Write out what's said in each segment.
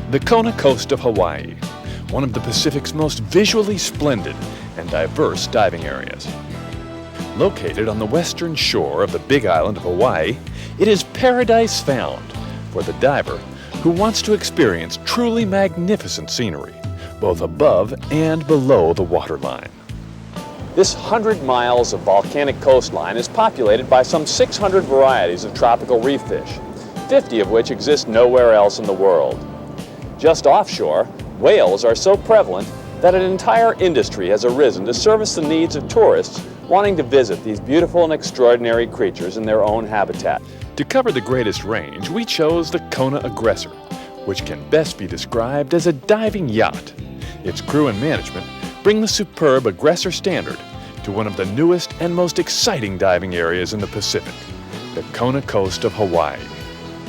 The Kona Coast of Hawaii, one of the Pacific's most visually splendid and diverse diving areas. Located on the western shore of the Big Island of Hawaii, it is paradise found for the diver who wants to experience truly magnificent scenery, both above and below the waterline. This 100 miles of volcanic coastline is populated by some 600 varieties of tropical reef fish, 50 of which exist nowhere else in the world. Just offshore, whales are so prevalent that an entire industry has arisen to service the needs of tourists wanting to visit these beautiful and extraordinary creatures in their own habitat. To cover the greatest range, we chose the Kona Aggressor, which can best be described as a diving yacht. Its crew and management bring the superb Aggressor standard to one of the newest and most exciting diving areas in the Pacific, the Kona Coast of Hawaii.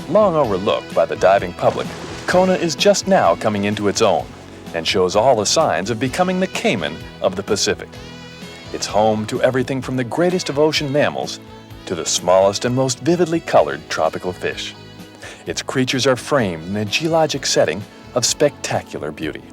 Long overlooked by the diving public, Kona is just now coming into its own and shows all the signs of becoming the Cayman of the Pacific. It's home to everything from the greatest of ocean mammals to the smallest and most vividly colored tropical fish. Its creatures are framed in a geologic setting of spectacular beauty.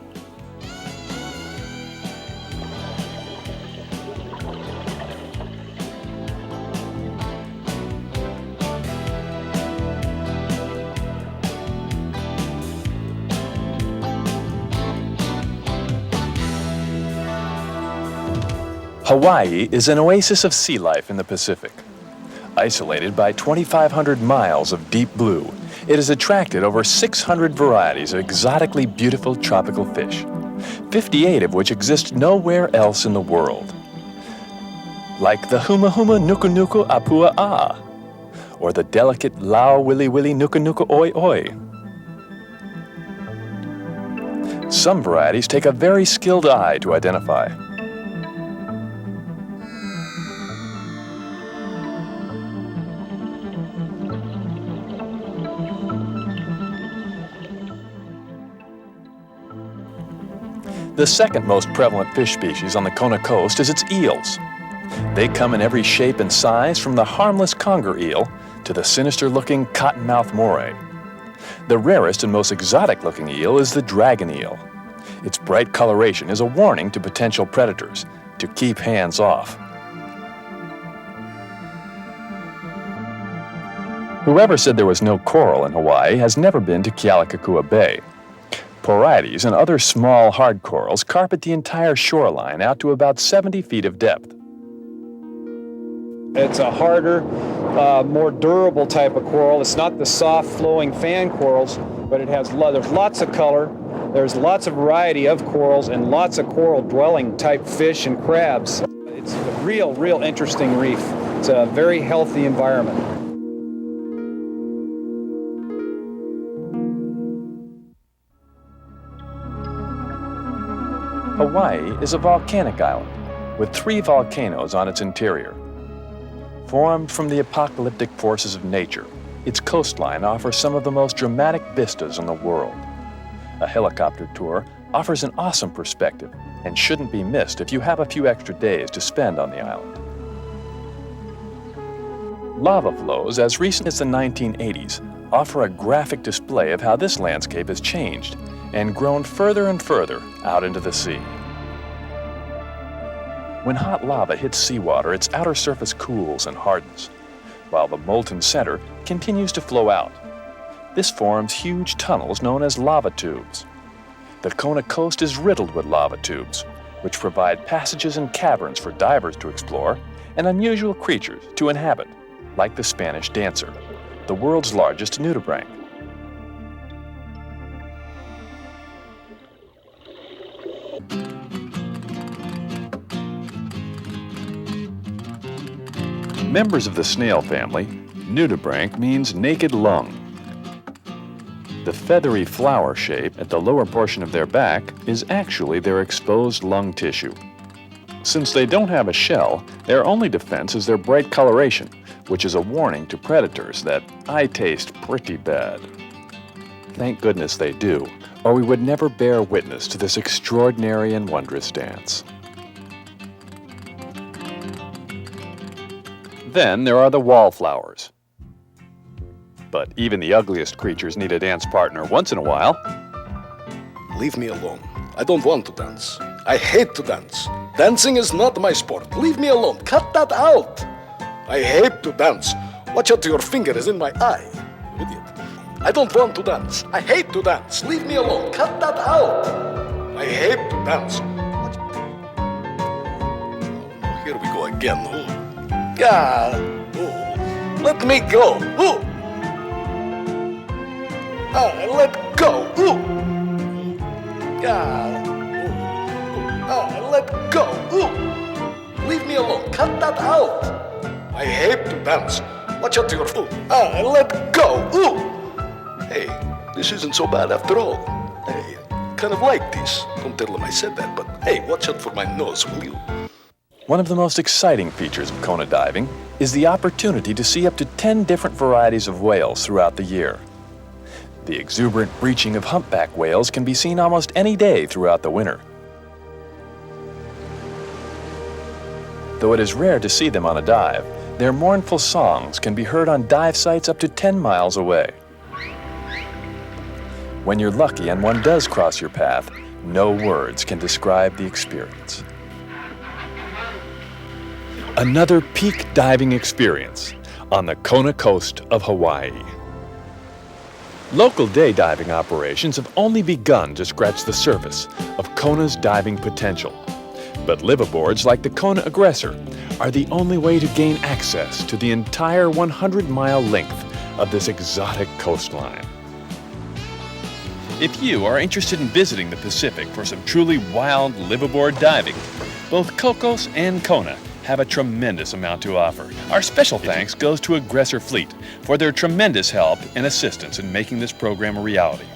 Hawaii is an oasis of sea life in the Pacific. Isolated by 2,500 miles of deep blue, it has attracted over 600 varieties of exotically beautiful tropical fish, 58 of which exist nowhere else in the world. Like the huma huma nuku nuku apua a, or the delicate lau willy willy nuku nuku oi oi. Some varieties take a very skilled eye to identify. The second most prevalent fish species on the Kona coast is its eels. They come in every shape and size, from the harmless conger eel to the sinister-looking cottonmouth moray. The rarest and most exotic-looking eel is the dragon eel. Its bright coloration is a warning to potential predators to keep hands off. Whoever said there was no coral in Hawaii has never been to Kealakekua Bay. Poraites and other small hard corals carpet the entire shoreline out to about 70 feet of depth. It's a harder, more durable type of coral. It's not the soft flowing fan corals, but there's lots of color, there's lots of variety of corals, and lots of coral dwelling type fish and crabs. It's a real interesting reef. It's a very healthy environment. Hawaii is a volcanic island with 3 volcanoes on its interior. Formed from the apocalyptic forces of nature, its coastline offers some of the most dramatic vistas in the world. A helicopter tour offers an awesome perspective and shouldn't be missed if you have a few extra days to spend on the island. Lava flows as recent as the 1980s offer a graphic display of how this landscape has changed and grown further and further out into the sea. When hot lava hits seawater, its outer surface cools and hardens, while the molten center continues to flow out. This forms huge tunnels known as lava tubes. The Kona coast is riddled with lava tubes, which provide passages and caverns for divers to explore and unusual creatures to inhabit, like the Spanish dancer, the world's largest nudibranch. Members of the snail family, nudibranch means naked lung. The feathery flower shape at the lower portion of their back is actually their exposed lung tissue. Since they don't have a shell, their only defense is their bright coloration, which is a warning to predators that I taste pretty bad. Thank goodness they do, or we would never bear witness to this extraordinary and wondrous dance. Then there are the wallflowers. But even the ugliest creatures need a dance partner once in a while. leave me alone. I don't want to dance. I hate to dance. Dancing is not my sport. Leave me alone. Cut that out. I hate to dance. Watch out, your finger is in my eye. Idiot. I don't want to dance. I hate to dance. Leave me alone. Cut that out. I hate to dance. Oh, here we go again. Oh. God. Oh. Let me go. Oh. Let go. Oh. God. Oh. Let go. Oh. Leave me alone. Cut that out. I hate to dance. Watch out, your foot. Let go. Ooh. Hey, this isn't so bad after all. Hey, kind of like this. Don't tell them I said that, but hey, watch out for my nose, will you? One of the most exciting features of Kona diving is the opportunity to see up to 10 different varieties of whales throughout the year. The exuberant breaching of humpback whales can be seen almost any day throughout the winter. Though it is rare to see them on a dive, their mournful songs can be heard on dive sites up to 10 miles away. When you're lucky and one does cross your path, no words can describe the experience. Another peak diving experience on the Kona Coast of Hawaii. Local day diving operations have only begun to scratch the surface of Kona's diving potential. But liveaboards like the Kona Aggressor are the only way to gain access to the entire 100-mile length of this exotic coastline. If you are interested in visiting the Pacific for some truly wild liveaboard diving, both Cocos and Kona have a tremendous amount to offer. Our special thanks goes to Aggressor Fleet for their tremendous help and assistance in making this program a reality.